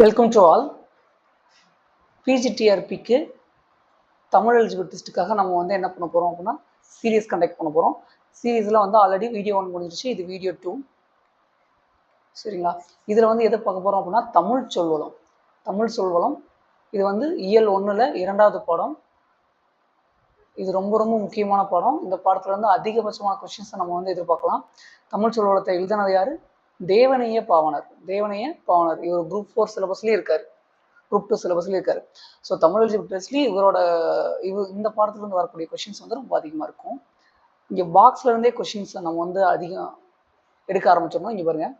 Welcome to all. பிஜிடிஆர்பிக்கு Tamil eligible டெஸ்ட்டுக்காக நம்ம வந்து என்ன பண்ண போகிறோம் அப்படின்னா சீரியஸ் கண்டக்ட் பண்ண போகிறோம். சீரீஸில் வந்து ஆல்ரெடி வீடியோ 1 முடிஞ்சிருச்சு, இது வீடியோ 2. சரிங்களா? இதில் வந்து எதை பார்க்க போகிறோம் அப்படின்னா தமிழ் சொல்வளம். தமிழ் சொல்வளம் இது வந்து இயல் 1ல் 2வது பாடம். இது ரொம்ப ரொம்ப முக்கியமான பாடம். இந்த பாடத்தில் வந்து அதிகபட்சமான கொஸ்டின்ஸை நம்ம வந்து எதிர்பார்க்கலாம். தமிழ் சொல்வளத்தை எழுதினது யார்? தேவனைய பாவனர். தேவனைய பாவனர் இவர் குரூப் 4 சிலபஸ்லேயே இருக்கார், குரூப் 2 சிலபஸ்லேயே இருக்காரு. ஸோ தமிழ் எலிஜிபிள் டெஸ்ட்லேயும் இந்த பாடத்துலேருந்து வரக்கூடிய கொஷின்ஸ் வந்து ரொம்ப அதிகமாக இருக்கும். இங்கே பாக்ஸ்லேருந்தே கொஷின்ஸை நம்ம வந்து அதிகம் எடுக்க ஆரம்பிச்சிடணும். இங்கே பாருங்க,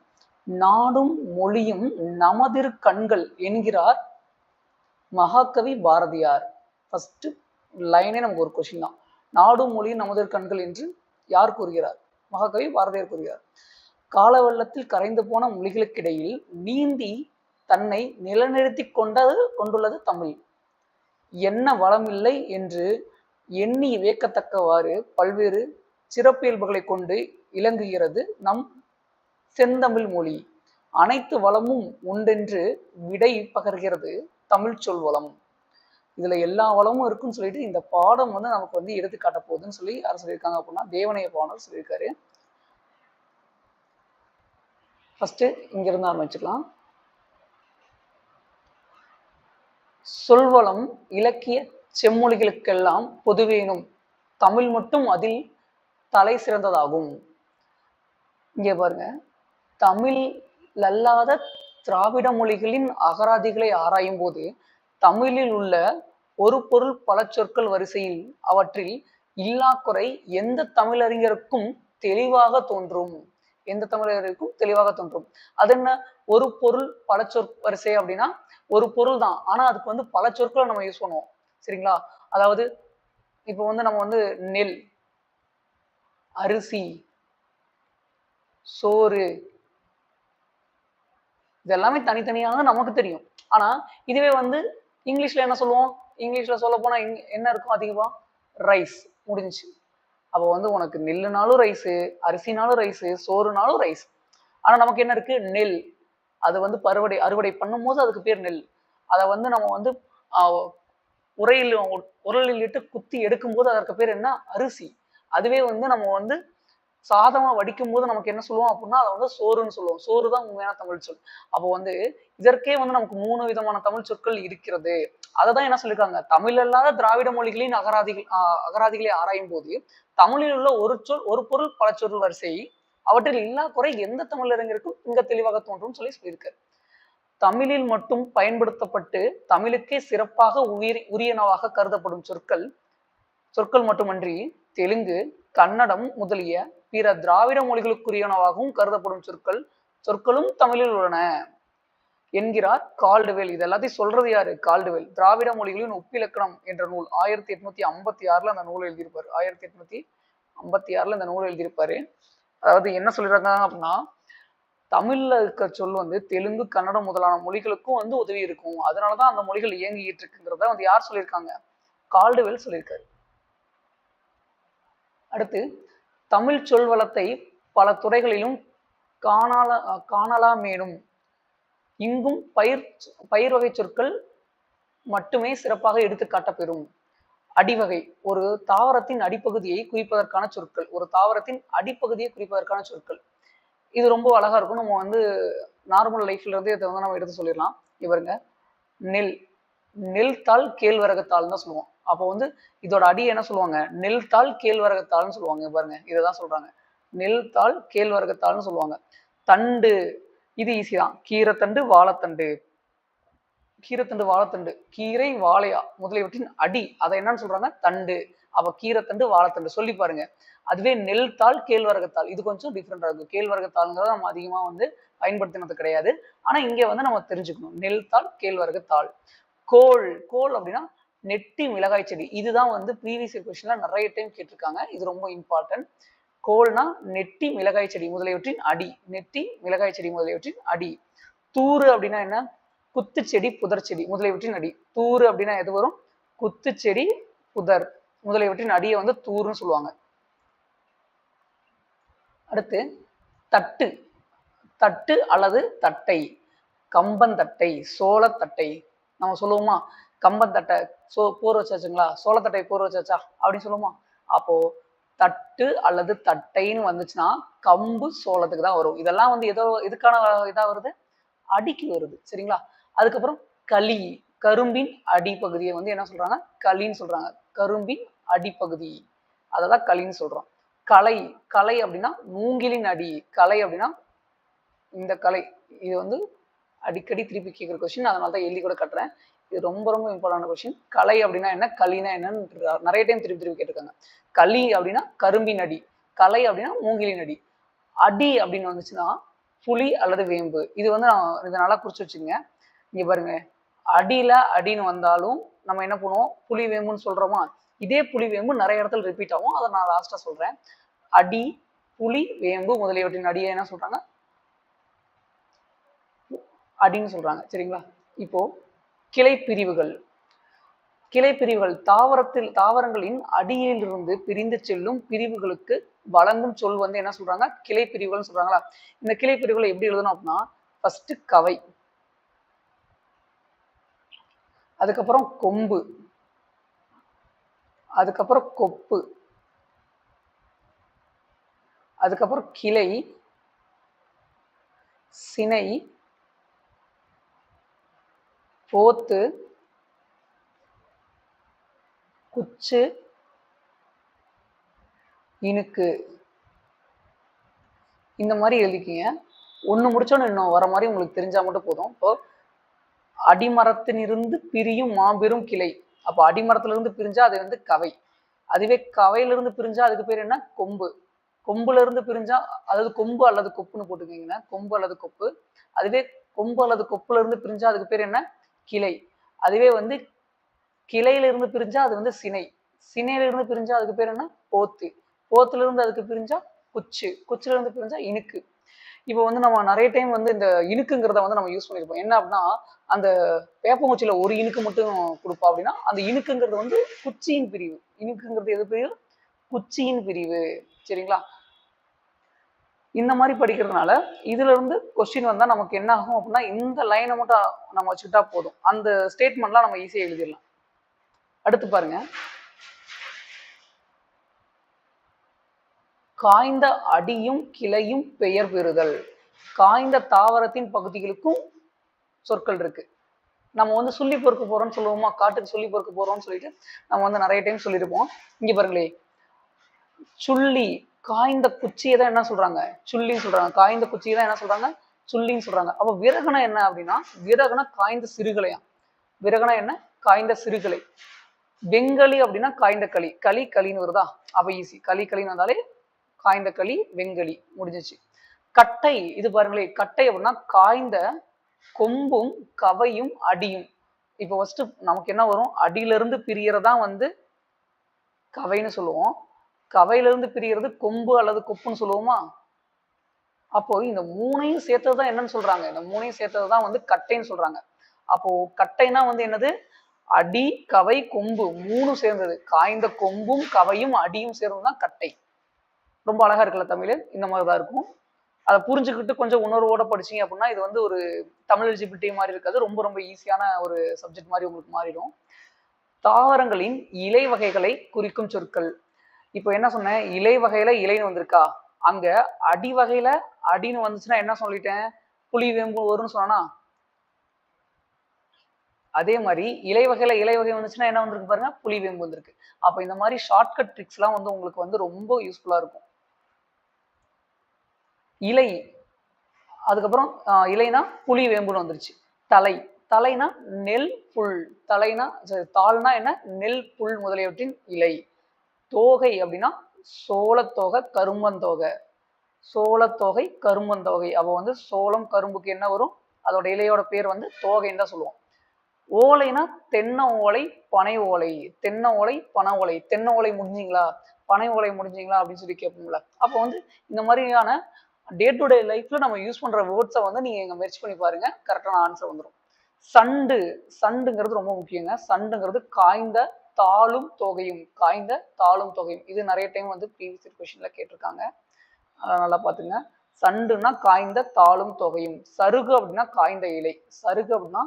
நாடும் மொழியும் நமதிரு கண்கள் என்கிறார் மகாகவி பாரதியார். ஃபர்ஸ்ட் லைனே நமக்கு ஒரு கொஷின் தான். நாடும் மொழியும் நமதிரு கண்கள் என்று யார் கூறுகிறார்? மகாகவி பாரதியார் கூறுகிறார். கால வெள்ளத்தில் கரைந்து போன மொழிகளுக்கிடையில் நீந்தி தன்னை நிலைநிறுத்தி கொண்டுள்ளது தமிழ். என்ன வளமில்லை என்று எண்ணி வியக்கத்தக்கவாறு பல்வேறு சிறப்பியல்புகளை கொண்டு இலங்குகிறது நம் செந்தமிழ் மொழி. அனைத்து வளமும் உண்டென்று விடை பகர்கிறது தமிழ் சொல்வளம். இதுல எல்லா வளமும் இருக்குன்னு சொல்லிட்டு இந்த பாடம் வந்து நமக்கு வந்து எடுத்து காட்ட போகுதுன்னு சொல்லி யார் சொல்லியிருக்காங்க அப்படின்னா தேவனைய பாவனர் சொல்லியிருக்காரு. ஃபர்ஸ்ட் இங்க இருந்து ஆரம்பிச்சுக்கலாம். சொல்வளம் இலக்கிய செம்மொழிகளுக்கெல்லாம் பொதுவேனும் தமிழ் மட்டும் அதில் தலை சிறந்ததாகும். இங்க பாருங்க, தமிழ் அல்லாத திராவிட மொழிகளின் அகராதிகளை ஆராயும் போது தமிழில் உள்ள ஒரு பொருள் பல சொற்கள் வரிசையில் அவற்றில் இல்லா குறை எந்த தமிழறிஞருக்கும் தெளிவாக தோன்றும். எந்த தமிழருக்கும் தெளிவாக தோன்றும். அது என்ன, ஒரு பொருள் பல சொற் வரிசை அப்படின்னா ஒரு பொருள் தான், ஆனா அதுக்கு வந்து பல சொற்களை நம்ம யூஸ் பண்ணுவோம். சரிங்களா? அதாவது இப்போ வந்து நம்ம வந்து நெல், அரிசி, சோறு இதெல்லாமே தனித்தனியாக நமக்கு தெரியும். ஆனா இதுவே வந்து இங்கிலீஷ்ல என்ன சொல்லுவோம்? இங்கிலீஷ்ல சொல்ல போனா என்ன இருக்கும் அதிகமா? ரைஸ். முடிஞ்சு. அப்போ வந்து உனக்கு நெல்லுனாலும் ரைஸு, அரிசினாலும் ரைஸு, சோறுனாலும் ரைஸ். ஆனா நமக்கு என்ன இருக்கு? நெல். அது வந்து அறுவடை பண்ணும் போது அதுக்கு பேர் நெல். அதை வந்து நம்ம வந்து உரலில் இட்டு குத்தி எடுக்கும் போது அதற்கு பேர் என்ன? அரிசி. அதுவே வந்து நம்ம வந்து சாதமா வடிக்கும் போது நமக்கு என்ன சொல்லுவோம் அப்படின்னா அதை வந்து சோறுன்னு சொல்லுவோம். சோறு தான் உண்மையான தமிழ் சொல். அப்போ வந்து இதற்கே வந்து நமக்கு 3 விதமான தமிழ் சொற்கள் இருக்கிறது. அததான் என்ன சொல்லியிருக்காங்க, தமிழ் அல்லாத திராவிட மொழிகளின் அகராதிகளை ஆராயும் போது தமிழில் உள்ள ஒரு பொருள் பல சொல் வரிசை அவற்றில் இல்லா குறை எந்த தமிழறிஞருக்கும் இங்க தெளிவாக தோன்றும் சொல்லியிருக்காரு. தமிழில் மட்டும் பயன்படுத்தப்பட்டு தமிழுக்கே சிறப்பாக உரியனவாக கருதப்படும் சொற்கள் மட்டுமன்றி தெலுங்கு, கன்னடம் முதலிய பிற திராவிட மொழிகளுக்குரியனவாகவும் கருதப்படும் சொற்களும் தமிழில் உள்ளன என்கிறார் கால்டுவெல். இது எல்லாத்தையும் சொல்றது யாரு? கால்டுவெல். திராவிட மொழிகளின் ஒப்பிலக்கணம் என்ற நூல் 1856 அந்த நூல் எழுதியிருப்பாரு. 1856 இந்த நூல் எழுதியிருப்பாரு. அதாவது என்ன சொல்லிருக்காங்க அப்படின்னா, தமிழ்ல இருக்க சொல் வந்து தெலுங்கு, கன்னடம் முதலான மொழிகளுக்கும் வந்து உதவி இருக்கும். அதனாலதான் அந்த மொழிகள் இயங்கிட்டு இருக்குங்கிறத வந்து யார் சொல்லியிருக்காங்க? கால்டுவெல் சொல்லியிருக்காரு. அடுத்து, தமிழ் சொல்வளத்தை பல துறைகளிலும் காணலாமேனும் இங்கும் பயிர் வகை சொற்கள் மட்டுமே சிறப்பாக எடுத்து காட்டப்பெறும். அடிவகை ஒரு தாவரத்தின் அடிப்பகுதியை குறிப்பதற்கான சொற்கள். ஒரு தாவரத்தின் அடிப்பகுதியை குறிப்பதற்கான சொற்கள். இது ரொம்ப அழகா இருக்கும். நம்ம வந்து நார்மல் லைஃப்ல இருந்து இதை வந்து நம்ம எடுத்து சொல்லிடலாம். இவருங்க நெல் தாள் கேழ்வரகுத்தாள்னு தான் சொல்லுவோம். அப்போ வந்து இதோட அடி என்ன சொல்லுவாங்க? நெல் தாள் கேழ்வரகுத்தாள்னு சொல்லுவாங்க. பாருங்க, இதைதான் சொல்றாங்க, நெல் தாள் கேழ்வரகுத்தாள்னு சொல்லுவாங்க. தண்டு, இது ஈஸி தான். கீரைத்தண்டு, வாழைத்தண்டு. கீரை, வாழையா முதலியவற்றின் அடி அதை என்னன்னு சொல்றாங்க? தண்டு. அப்ப கீரைத்தண்டு, வாழைத்தண்டு சொல்லி பாருங்க. அதுவே நெல் தாள் கேழ்வரகுத்தாள் இது கொஞ்சம் டிஃப்ரெண்டா இருக்கும். கேழ்வரகுத்தாள்ங்கிறத நம்ம அதிகமா வந்து பயன்படுத்தினது கிடையாது. ஆனா இங்க வந்து நம்ம தெரிஞ்சுக்கணும். நெல் தாள், கேழ்வரகுத்தாள். கோல் அப்படின்னா நெட்டி மிளகாய் செடி. இதுதான் வந்து ப்ரீவியஸ் கொஸ்டின்ல நிறைய டைம் கேட்டிருக்காங்க. இது ரொம்ப இம்பார்ட்டன்ட். கோல்னா நெட்டி மிளகாய் செடி முதலியவற்றின் அடி. நெட்டி மிளகாய் செடி முதலியவற்றின் அடி. தூறு அப்படின்னா என்ன? குத்துச்செடி, புதர் செடி முதலியவற்றின் அடி. தூறு அப்படின்னா எது வரும்? குத்துச்செடி, புதர் முதலியவற்றின் அடியை வந்து தூறுன்னு சொல்லுவாங்க. அடுத்து தட்டு அல்லது தட்டை. கம்பந்தட்டை, சோளத்தட்டை. நம்ம சொல்லுவோமா கம்பந்தட்டை போர் வச்சாச்சுங்களா, சோளத்தட்டை போர் வச்சாச்சா அப்படின்னு சொல்லுவோமா. அப்போ தட்டு அல்லது தட்டைன்னு வந்துச்சுன்னா கம்பு சோளத்துக்கு தான் வரும். இதெல்லாம் வந்து ஏதோ இதுக்கான இதா வருது, அடிக்கு வருது. சரிங்களா. அதுக்கப்புறம் களி, கரும்பின் அடிப்பகுதியை வந்து என்ன சொல்றாங்க, களின்னு சொல்றாங்க. கரும்பின் அடிப்பகுதி, அதெல்லாம் களின்னு சொல்றோம். களை, களை அப்படின்னா மூங்கிலின் அடி. களை அப்படின்னா இந்த களை. இது வந்து அடிக்கடி திருப்பி கேட்குற கொஸ்டின், அதனால தான் எழுதி கூட கட்டுறேன். இது ரொம்ப ரொம்ப இம்பார்ட்டன்ட் கொஸ்டின். களை அப்படின்னா என்ன, களினா என்னன்னு நிறைய டைம் திருப்பி திருப்பி கேட்டிருக்காங்க. களி அப்படின்னா கரும்பின் அடி, களை அப்படின்னா மூங்கிலின் அடி. அடி அப்படின்னு வந்துச்சுன்னா புளி அல்லது வேம்பு. இது வந்து இதை நல்லா குறிச்சு வச்சுக்கோங்க. இங்க பாருங்க, அடியில அடின்னு வந்தாலும் நம்ம என்ன பண்ணுவோம், புளி வேம்புன்னு சொல்றோமா. இதே புளி வேம்பு நிறைய இடத்துல ரிப்பீட் ஆகும், அதை நான் லாஸ்டா சொல்றேன். அடி, புளி, வேம்பு முதலியவற்றின் அடியை என்ன சொல்றாங்க, அடின்னு சொல்றாங்க. சரிங்களா. இப்போ கிளை பிரிவுகள். கிளை பிரிவுகள் தாவரங்களின் அடியிலிருந்து பிரிந்து செல்லும் பிரிவுகளுக்கு வழங்கும் சொல் வந்து என்ன சொல்றாங்க, கிளை பிரிவுகள் சொல்றாங்களா. இந்த கிளை பிரிவுகளை எப்படி எழுதணும் அப்படின்னா, ஃபர்ஸ்ட் கவை, அதுக்கப்புறம் கொம்பு, அதுக்கப்புறம் கொப்பு, அதுக்கப்புறம் கிளை, சினை, போத்து, குச்சு, இனுக்கு. இந்த மாதிரி எழுதிக்கிங்க. ஒண்ணு முடிச்சோன்னு இன்னும் வர மாதிரி உங்களுக்கு தெரிஞ்சா மட்டும் போதும். இப்போ அடிமரத்திலிருந்து பிரியும் மாபெரும் கிளை. அப்போ அடிமரத்திலிருந்து பிரிஞ்சா அது வந்து கவை. அதுவே கவையிலிருந்து பிரிஞ்சா அதுக்கு பேர் என்ன, கொம்பு. கொம்புல இருந்து பிரிஞ்சா, அதாவது கொம்பு அல்லது கொப்புன்னு போட்டுக்கிங்கன்னா, கொம்பு அல்லது கொப்பு. அதுவே கொம்பு அல்லது கொப்புல இருந்து பிரிஞ்சா அதுக்கு பேர் என்ன, கிளை. அதுவே வந்து கிளையில இருந்து பிரிஞ்சா அது வந்து சினை. சினையில இருந்து பிரிஞ்சா அதுக்கு பேர் என்ன, போத்து. போத்துல இருந்து அதுக்கு பிரிஞ்சா குச்சு. குச்சுல இருந்து பிரிஞ்சா இனுக்கு. இப்போ வந்து நம்ம நிறைய டைம் வந்து இந்த இனுக்குங்கிறத வந்து நம்ம யூஸ் பண்ணிருப்போம். என்ன அப்படின்னா, அந்த வேப்பங்குச்சியில ஒரு இனுக்கு மட்டும் கொடுப்பா அப்படின்னா, அந்த இனுக்குங்கிறது வந்து குச்சியின் பிரிவு. இனுக்குங்கிறது எது பிரிவு, குச்சியின் பிரிவு. சரிங்களா. இந்த மாதிரி படிக்கிறதுனால இதுல இருந்து கொஸ்டின் வந்தா நமக்கு என்ன ஆகும் அப்படின்னா, இந்த லைனை மட்டும் நம்ம வச்சுக்கிட்டா போதும், அந்த ஸ்டேட்மெண்ட்லாம் நம்ம ஈஸியா எழுதிடலாம். அடுத்து பாருங்க, காய்ந்த அடியும் கிளையும் பெயர் பெறுதல். காய்ந்த தாவரத்தின் பகுதிகளுக்கும் சொற்கள் இருக்கு. நம்ம வந்து சொல்லி பொறுக்க போறோம்னு சொல்லுவோமா, காட்டுக்கு சொல்லி பொறுக்க போறோம்னு சொல்லிட்டு நம்ம வந்து நிறைய டைம் சொல்லியிருப்போம். இங்க பாருங்களே, சுள்ளி, காய்ந்த குச்சியை தான் என்ன சொல்றாங்க, சுள்ளின்னு சொல்றாங்க. காய்ந்த குச்சியை தான் என்ன சொல்றாங்க, சுள்ளின்னு சொல்றாங்க. அப்ப விறகுனா என்ன அப்படின்னா, விறகுனா காய்ந்த சிறுகளையா. விறகுனா என்ன, காய்ந்த சிறுகளை. வெங்களி அப்படின்னா காய்ந்த களி. களி களின்னு வருதா, அப்ப ஈஸி. களி களின்னு வந்தாலே காய்ந்த களி, வெங்களி, முடிஞ்சிச்சு. கட்டை, இது பாருங்களேன், கட்டை அப்படின்னா காய்ந்த கொம்பும் கவையும் அடியும். இப்போ ஃபர்ஸ்ட் நமக்கு என்ன வரும், அடியில இருந்து பிரியறதா வந்து கவைன்னு சொல்லுவோம், கவையில இருந்து பிரியறது கொம்பு அல்லது கொப்புன்னு சொல்லுவோமா. அப்போ இந்த மூணையும் சேர்த்ததுதான் என்னன்னு சொல்றாங்க, இந்த மூணையும் சேர்த்ததுதான் வந்து கட்டைன்னு சொல்றாங்க. அப்போ கட்டைனா வந்து என்னது, அடி கவை கொம்பு மூணும் சேர்ந்தது. காய்ந்த கொம்பும் கவையும் அடியும் சேர்ந்ததுதான் கட்டை. ரொம்ப அழகா இருக்குல்ல தமிழ். இந்த மாதிரிதான் இருக்கும். அதை புரிஞ்சுக்கிட்டு கொஞ்சம் உணர்வோட படிச்சீங்க அப்படின்னா இது வந்து ஒரு தமிழ் எலிஜிபிலிட்டி மாதிரி இருக்காது, ரொம்ப ரொம்ப ஈஸியான ஒரு சப்ஜெக்ட் மாதிரி உங்களுக்கு மாறிடும். தாவரங்களின் இலை வகைகளை குறிக்கும் சொற்கள். இப்போ என்ன சொன்னேன், இலை வகையில இலைன்னு வந்திருக்கா, அங்க அடி வகையில அடின்னு வந்துச்சுன்னா என்ன சொல்லிட்டேன், புளி வேம்பு வரும்னு சொன்னா. அதே மாதிரி இலை வகையில இலை வகை வந்துச்சுன்னா என்ன வந்திருக்கு பாருங்க, புளி வேம்பு வந்திருக்கு. அப்ப இந்த மாதிரி ஷார்ட்கட் ட்ரிக்ஸ் எல்லாம் வந்து உங்களுக்கு வந்து ரொம்ப யூஸ்ஃபுல்லா இருக்கும். இலை, அதுக்கப்புறம் இலைனா புளி வேம்புன்னு வந்துருச்சு. தலை, தலைனா நெல் புல். தலைனா தாள்னா என்ன, நெல் புல் முதலியவற்றின் இலை. தோகை அப்படின்னா சோளத்தோகை கரும்பந்தோகை. சோளத்தோகை கரும்பந்தோகை. அப்போ வந்து சோளம் கரும்புக்கு என்ன வரும், அதோட இலையோட பேர் வந்து தோகைன்னு தான் சொல்லுவோம். ஓலைனா தென்னை ஓலை பனை ஓலை. தென்னை ஓலை பனை ஓலை. தென்னை ஓலை முடிஞ்சிங்களா, பனை ஓலை முடிஞ்சிங்களா அப்படின்னு சொல்லி கேட்போம்ல. அப்போ வந்து இந்த மாதிரியான டே டு டே லைஃப்ல நம்ம யூஸ் பண்ற வேர்ட்ஸை வந்து நீங்க இங்க மெர்ச் பண்ணி பாருங்க, கரெக்டான ஆன்சர் வந்துடும். சண்டு, சண்டுங்கிறது ரொம்ப முக்கியங்க. சண்டுங்கிறது காய்ந்த தாளும் தொகையும். காய்ந்த தாளும் தொகையும். இது நிறைய டைம் வந்து ப்ரீவியஸ் கொஸ்டின்ல கேட்டிருக்காங்க, அதை நல்லா பாத்துங்க. சண்டுனா காய்ந்த தாளும் தொகையும். சருகு அப்படின்னா காய்ந்த இலை. சருகு அப்படின்னா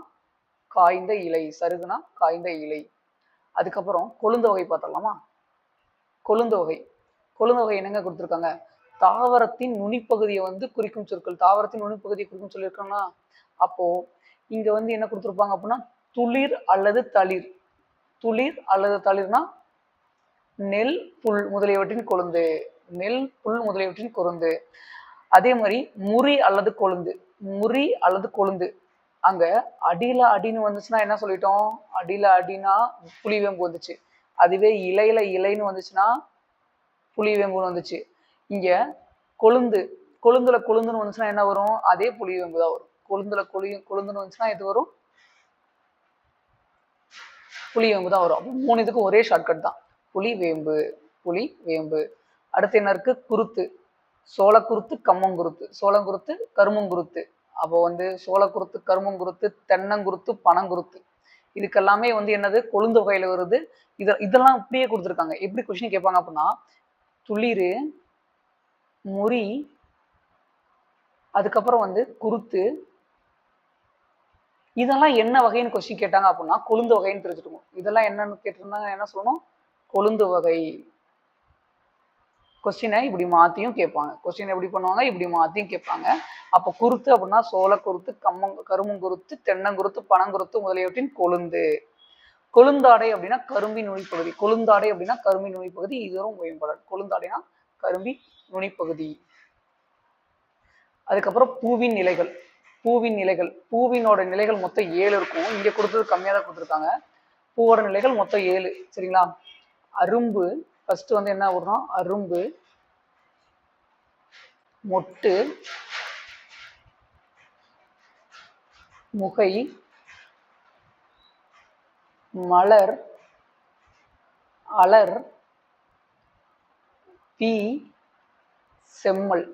காய்ந்த இலை. சருகுனா காய்ந்த இலை. அதுக்கப்புறம் கொழுந்த வகை பார்த்தலாமா? கொழுந்த வகை. கொழுந்த வகை என்னங்க கொடுத்துருக்காங்க? தாவரத்தின் நுனிப்பகுதியை வந்து குறிக்கும் சொற்கள். தாவரத்தின் நுனிப்பகுதியை குறிக்கும் சொல்லியிருக்கோம்னா, அப்போ இங்க வந்து என்ன கொடுத்துருப்பாங்க அப்படின்னா துளிர் அல்லது தளிர். துளிர் அல்லது தளிர்னா நெல், புல் முதலியவற்றின் கொழுந்து. நெல், புல் முதலியவற்றின் கொழுந்து. அதே மாதிரி முறி அல்லது கொழுந்து. முறி அல்லது கொழுந்து. அங்க அடியில அடின்னு வந்துச்சுன்னா என்ன சொல்லிட்டோம்? அடியில அடினா புளிவேம்பு வந்துச்சு. அதுவே இலையில இலைன்னு வந்துச்சுன்னா புளிவேம்புன்னு வந்துச்சு. இங்க கொழுந்து, கொழுந்துல கொழுந்துன்னு வந்துச்சுன்னா என்ன வரும்? அதே புளிவேம்பு தான் வரும். கொழுந்துல கொழுந்துன்னு வந்துச்சுன்னா எது வரும்? புளிவேம்பு தான் வரும். அப்போ 3 இதுக்கு ஒரே ஷார்ட்கட் தான், புளிவேம்பு. புளிவேம்பு. அடுத்து என்ன இருக்கு? குருத்து. சோளக்குருத்து, கம்மங்குருத்து. சோளங்குருத்து, கருமங்குருத்து. அப்போ வந்து சோளக்குருத்து, கருமங்குருத்து, தென்னங்குருத்து, பனங்குருத்து. இதுக்கெல்லாமே வந்து என்னது? கொழுந்து வகையில வருது. இதெல்லாம் இப்படியே கொடுத்துருக்காங்க. எப்படி கொஸ்டின் கேட்பாங்க அப்படின்னா, துளிரு, முறி, அதுக்கப்புறம் வந்து குருத்து, இதெல்லாம் என்ன வகைன்னு கொஸ்டின் கேட்டாங்க அப்படின்னா கொழுந்து வகைன்னு தெரிஞ்சுக்கணும். இதெல்லாம் என்னன்னு கேட்டிருந்தாங்க என்ன சொல்லணும்? கொழுந்து வகை. கொஸ்டினை இப்படி மாத்தியும் கேட்பாங்க. கொஸ்டின் எப்படி பண்ணுவாங்க? இப்படி மாத்தியும் கேட்பாங்க. அப்போ குருத்து அப்படின்னா சோளக்குருத்து, கருமங்குருத்து, தென்னங்குருத்து, பனங்குருத்து முதலியவற்றின் கொழுந்து. கொழுந்தாடை அப்படின்னா கரும்பின் நுனிப்பகுதி. கொழுந்தாடை அப்படின்னா கரும்பின் நுனிப்பகுதி. இதுவும் மேம்படல். கொழுந்தாடைனா கரும்பின் நுனிப்பகுதி. அதுக்கப்புறம் பூவின் நிலைகள். பூவின் நிலைகள். பூவினோட நிலைகள் மொத்தம் 7 இருக்கும். இங்க கொடுத்தது கம்மியா தான் கொடுத்துருக்காங்க. பூவோட நிலைகள் மொத்தம் 7. சரிங்களா? அரும்பு ஃபர்ஸ்ட் வந்து என்ன வரும்? அரும்பு, மொட்டு, முகை, மலர், அலர், பீ, செம்மல்.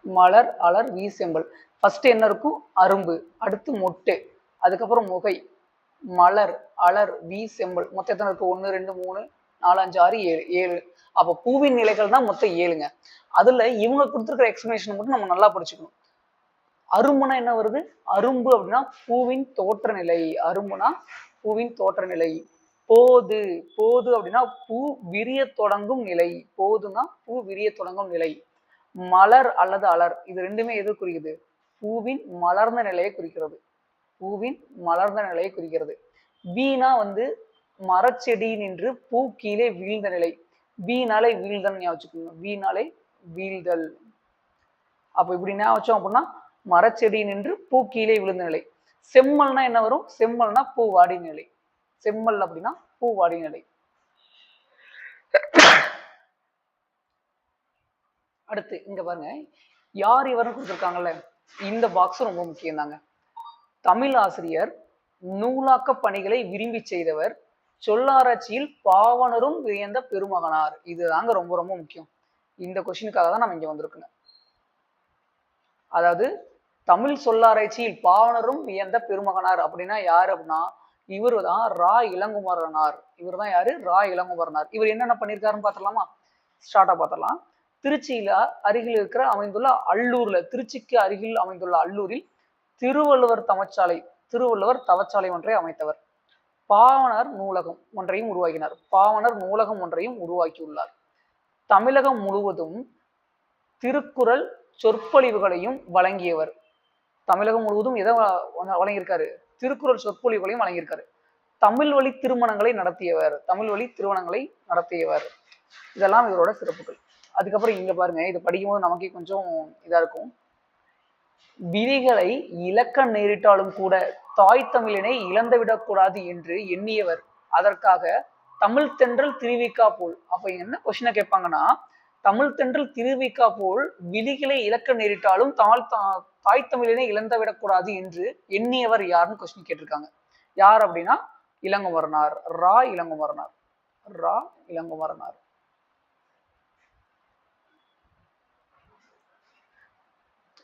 மலர், அலர், வீ, செம்பல். ஃபர்ஸ்ட் என்ன இருக்கும்? அரும்பு. அடுத்து மொட்டு. அதுக்கப்புறம் முகை, மலர், அலர், வீ, செம்பல். மொத்தம் எத்தனை இருக்கு? 1 2 3 4 5 6 7. 7. அப்போ பூவின் நிலைகள் தான் மொத்தம் 7ங்க. அதுல இவங்க கொடுத்துருக்கிற எக்ஸ்பிளனேஷன் மட்டும் நம்ம நல்லா படிச்சுக்கணும். அரும்புனா என்ன வருது? அரும்பு அப்படின்னா பூவின் தோற்ற நிலை. அரும்புனா பூவின் தோற்ற நிலை. போது. போது அப்படின்னா பூ விரிய தொடங்கும் நிலை. போதுனா பூ விரிய தொடங்கும் நிலை. மலர் அல்லது அலர், இது ரெண்டுமே எது குறிக்குது? பூவின் மலர்ந்த நிலையை குறிக்கிறது. பூவின் மலர்ந்த நிலையை குறிக்கிறது. வீணா வந்து மரச்செடி நின்று பூ கீழே வீழ்ந்த நிலை. வீணாலே வீழ்தல் ஞாபகம் வச்சுக்கோங்க. வீணாலே வீழ்தல். அப்ப இப்படி ஞாபகம் வச்சோம் அப்படின்னா மரச்செடி நின்று பூ கீழே விழுந்த நிலை. செம்மல்னா என்ன வரும்? செம்மல்னா பூ வாடி நிலை. செம்மல் அப்படின்னா பூ வாடி நிலை. அடுத்து இங்க பாருங்க, யார் இவரும் கொடுத்துருக்காங்கல்ல, இந்த பாக்ஸ் ரொம்ப முக்கியம் தாங்க. தமிழ் ஆசிரியர், நூலாக்க பணிகளை விரும்பி செய்தவர், சொல்லாராய்ச்சியில் பாவனரும் வியந்த பெருமகனார். இதுதாங்க ரொம்ப ரொம்ப முக்கியம். இந்த கொஸ்டினுக்காக தான் நம்ம இங்க வந்திருக்கோங்க. அதாவது தமிழ் சொல்லாராய்ச்சியில் பாவனரும் வியந்த பெருமகனார் அப்படின்னா யாரு அப்படின்னா இவர் தான் ரா இளங்குமரனார். இவர் தான் யாரு? ரா இளங்குமரனார். இவர் என்னென்ன பண்ணியிருக்காருன்னு பார்த்துடலாமா? ஸ்டார்டா பார்த்துடலாம். திருச்சியில அருகில் இருக்கிற அமைந்துள்ள அல்லூர்ல, திருச்சிக்கு அருகில் அமைந்துள்ள அல்லூரில் திருவள்ளுவர் தவச்சாலை ஒன்றை அமைத்தவர். பாவனர் நூலகம் ஒன்றையும் உருவாக்கினார். பாவனர் நூலகம் ஒன்றையும் உருவாக்கியுள்ளார். தமிழகம் முழுவதும் திருக்குறள் சொற்பொழிவுகளையும் வழங்கியவர். தமிழகம் முழுவதும் எதை வழங்கியிருக்காரு? திருக்குறள் சொற்பொழிவுகளையும் வழங்கியிருக்காரு. தமிழ் வழி திருமணங்களை நடத்தியவர். தமிழ் வழி திருமணங்களை நடத்தியவர். இதெல்லாம் இவரோட சிறப்புகள். அதுக்கப்புறம் இங்க பாருங்க, இதை படிக்கும்போது நமக்கே கொஞ்சம் இதா இருக்கும். விதிகளை இழக்க நேரிட்டாலும் கூட தாய் தமிழினை இழந்துவிடக்கூடாது என்று எண்ணியவர். அதற்காக தமிழ் தென்றல் திருவிக்கா போல். அப்ப என்ன கொஸ்டினை கேட்பாங்கன்னா, தமிழ் தென்றல் திருவிக்கா போல் விதிகளை இழக்க நேரிட்டாலும் தாய் தமிழினை இழந்துவிடக்கூடாது என்று எண்ணியவர் யாருன்னு கொஸ்டின் கேட்டிருக்காங்க. யார் அப்படின்னா இளங்குமரனார். ரா இளங்குமரனார். ரா இளங்குமரனார்.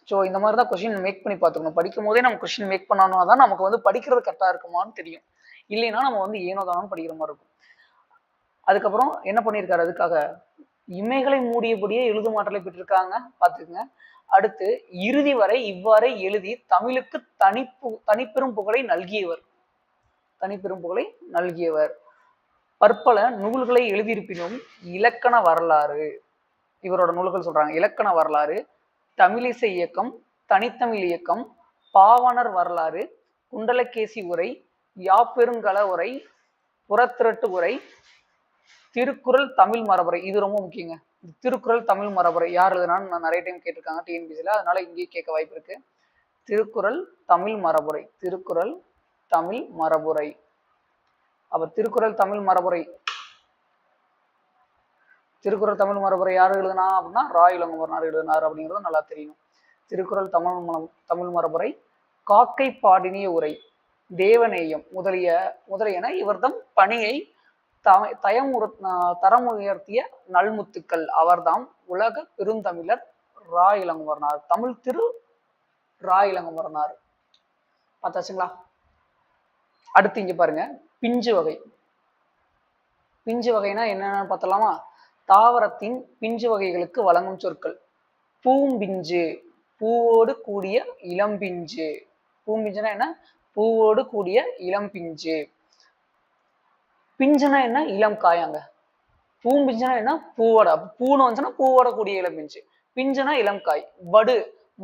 ஸோ இந்த மாதிரி தான் கொஸ்டின் மேக் பண்ணி பார்த்துக்கணும். படிக்கும் போதே நம்ம கொஸ்டின் மேக் பண்ணணும். தான் நமக்கு வந்து படிக்கிறது கரெக்டாக இருக்குமான்னு தெரியும். இல்லைன்னா நம்ம வந்து ஏனோ தானோ படிக்கிற மாதிரி இருக்கும். அதுக்கப்புறம் என்ன பண்ணியிருக்காரு? அதுக்காக இமைகளை மூடியபடியே எழுதும் ஆற்றலை பெற்றிருக்காங்க, பார்த்துக்குங்க. அடுத்து இறுதி வரை இவ்வாறே எழுதி தமிழுக்கு தனிப்பெரும் புகழை நல்கியவர். தனிப்பெரும் புகழை நல்கியவர். பற்பல நூல்களை எழுதியிருப்பினும் இலக்கண வரலாறு, இவரோட நூல்கள் சொல்றாங்க. இலக்கண வரலாறு, தமிழிசை இயக்கம், தனித்தமிழ் இயக்கம், பாவாணர் வரலாறு, குண்டலகேசி உரை, யாப்பெருங்கல உரை, புறத்திரட்டு உரை, திருக்குறள் தமிழ் மரபுரை. இது ரொம்ப முக்கியங்க. திருக்குறள் தமிழ் மரபுரை யார் எழுதுனான்னு நான் நிறைய டைம் கேட்டிருக்காங்க டிஎன்பிசியில், அதனால இங்கேயே கேட்க வாய்ப்பு இருக்கு. திருக்குறள் தமிழ் மரபுரை, திருக்குறள் தமிழ் மரபுரை. அப்ப திருக்குறள் தமிழ் மரபுரை, திருக்குறள் தமிழ் மரபுரை யார் எழுதுனா அப்படின்னா ரா இளங்குமரனார் எழுதினார் அப்படிங்கிறது நல்லா தெரியணும். திருக்குறள் தமிழ் மரபுரை, காக்கை பாடினிய உரை, தேவநேயம் முதலியன இவர்தம் பணியை தரம் உயர்த்திய நல்முத்துக்கள். அவர்தாம் உலக பெருந்தமிழர் ரா இளங்குமரனார். தமிழ் திரு ரா இளங்குமரனார். பார்த்தாச்சுங்களா? அடுத்து இங்க பாருங்க, பிஞ்சு வகை. பிஞ்சு வகைனா என்னன்னு பார்த்தலாமா? தாவரத்தின் பிஞ்சு வகைகளுக்கு வழங்கும் சொற்கள். பூம்பிஞ்சு, பூவோடு கூடிய இளம்பிஞ்சு. பூம்பிஞ்சுனா என்ன? பூவோடு கூடிய இளம்பிஞ்சு. பிஞ்சுனா என்ன? இளம் காயாங்க. பூம்பிஞ்சுனா என்ன? பூவோட, பூன்னு வந்துச்சுன்னா பூவோட கூடிய இளம்பிஞ்சு. பிஞ்சுனா இளம் காய். வடு,